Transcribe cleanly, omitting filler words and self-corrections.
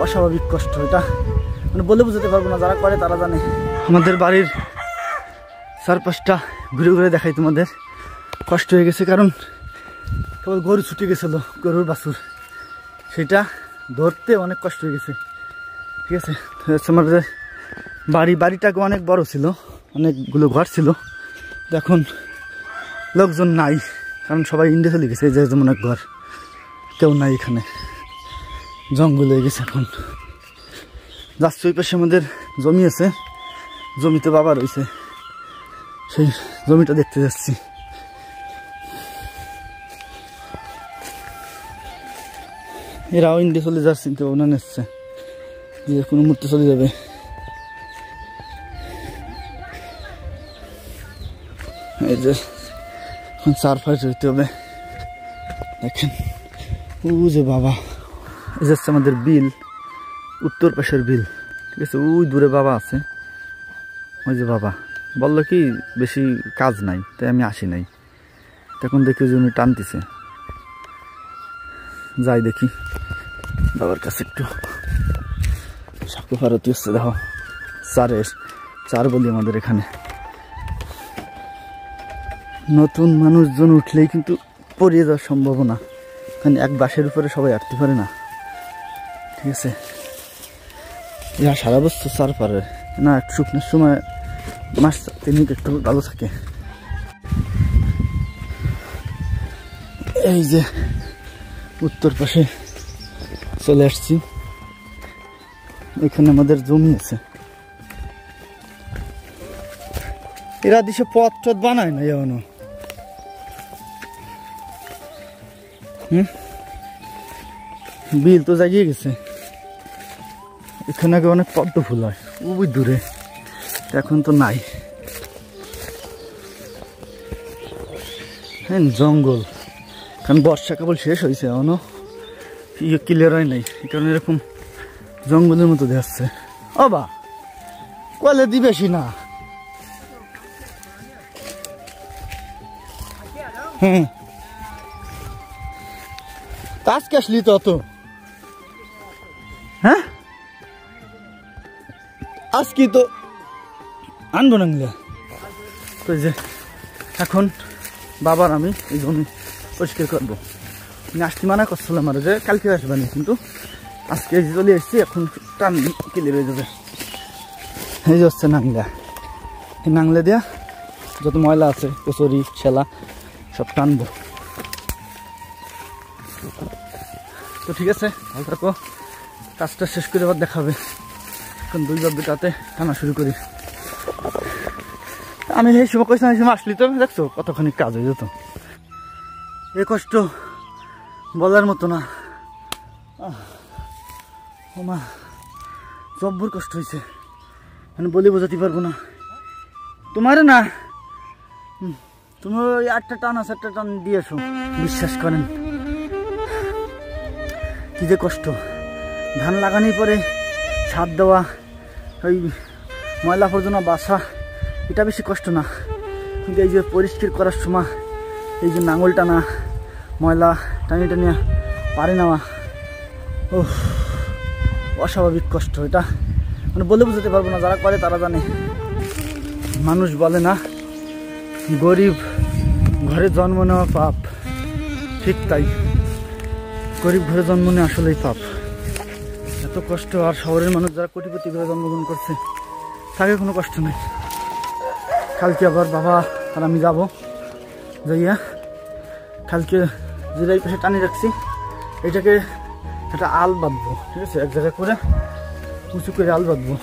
অস্বাভাবিক কষ্ট এটা, মানে বলে বুঝতে পারবো না, যারা করে তারা জানে। আমাদের বাড়ির চারপাশটা ঘুরে ঘুরে দেখাই তোমাদের। কষ্ট হয়ে গেছে কারণ কেবল গরু ছুটে গেছিল, গরুর বাছুর, সেটা ধরতে অনেক কষ্ট হয়ে গেছে। ঠিক আছে, আমাদের বাড়িটাকে অনেক বড় ছিল, অনেকগুলো ঘর ছিল, এখন লোকজন নাই কারণ সবাই ইন্ডিয়া চলে গেছে। যে যেমন এক ঘর, কেউ নাই এখানে, জঙ্গল হয়ে গেছে। এখন যাচ্ছি ওই পাশে আমাদের জমি আছে, জমিতে বাবা রয়েছে, সেই জমিটা দেখতে যাচ্ছি। এরাও ইন্ডিয়া চলে যাচ্ছে, চিন্তা ভাবনা নিচ্ছে যে কোনো মুহূর্তে চলে যাবে। এই যে এখন সারফাইস হইতে হবে, দেখেন ও যে বাবা, এই যাচ্ছে আমাদের বিল, উত্তর পাশের বিল। ঠিক আছে, ওই দূরে বাবা আছে, ওই যে বাবা বললো কি বেশি কাজ নাই, তাই আমি আসি নাই। তখন দেখি যে উনি টানতেছে, যাই দেখি বাবার কাছে একটু। সাকু ভারতী হচ্ছে, দেখো চার বলি আমাদের এখানে। নতুন মানুষজন উঠলেই কিন্তু পড়িয়ে যাওয়ার সম্ভাবনা, কারণ এক বাসের উপরে সবাই আটতে পারে না। ঠিক আছে, ইহা সারা বছর চার পারে না, শুকনোর সময় মাস তিনি একটু ভালো থাকে। এই যে উত্তর পাশে চলে আসছি, এখানে আমাদের জমি আছে। এরা দিশে পথ টথ বানায় না এখনো। বিল তো জাগিয়ে গেছে, এখানে আগে অনেক পদ্ম ফুল হয় ওই দূরে, এখন তো নাই। হ্যাঁ জঙ্গল, কারণ বর্ষা কেবল শেষ হয়েছে, এখনো ক্লিয়ার হয় নাই, এই কারণে এরকম জঙ্গলের মতো দেখাচ্ছে। ও বা কলে দিবেশি না। হ্যাঁ আজকে আসলি তো অত, হ্যাঁ আজকে তো আনবো না। তো যে এখন বাবার আমি এই জমি পরিষ্কার করবো, আসতে মানা করছিলাম আর যে কালকে আসবেনি, কিন্তু আজকে চলে এসেছি, এখন টান ক্লিয়ার হয়ে যাবে। এই যে হচ্ছে নাংলা, এই নাংলা দিয়া যত ময়লা আছে কচুরি ছেলা সব টানবো। তো ঠিক আছে, ভালো থাকো, কাজটা শেষ করে আবার দেখাবে। এখন দুই বাব্বি তাতে টানা শুরু করি। আমি এই সময় কইছিলাম, এই সময় আসলি তো দেখছো কতখানি কাজ হয়ে যেত। এ কষ্ট বলার মতো না, ও মা জব্বর কষ্ট হয়েছে, মানে বলে বোঝাতে পারবো না তোমার না। তুমি ওই 8টা টান আছে, 8টা টান দিয়েছো, বিশ্বাস করেন কি যে কষ্ট। ধান লাগানোর পরে ছাদ দেওয়া, ওই ময়লা আবর্জনা বাসা, এটা বেশি কষ্ট না, কিন্তু এই যে পরিষ্কার করার সময় এই যে নাঙল টানা, ময়লা টানি টানিয়া পারে নেওয়া, ও অস্বাভাবিক কষ্ট এটা, মানে বলে বুঝতে পারবো না, যারা করে তারা জানে। মানুষ বলে না গরিব ঘরে জন্ম নেওয়া পাপ, ঠিক তাই, গরিব ঘরে জন্ম নেওয়া আসলেই পাপ। এত কষ্ট, আর শহরের মানুষ যারা কোটিপতি ঘরে জন্মগ্রহণ করছে তাকে কোনো কষ্ট নেই। কালকে আবার বাবা আর আমি যাবো, যাইয়া কালকে যেটা এই পাশে টানি রাখছি এটাকে একটা আল বাঁধবো। ঠিক আছে, এক জায়গায় করে উঁচু করে আল বাঁধবো।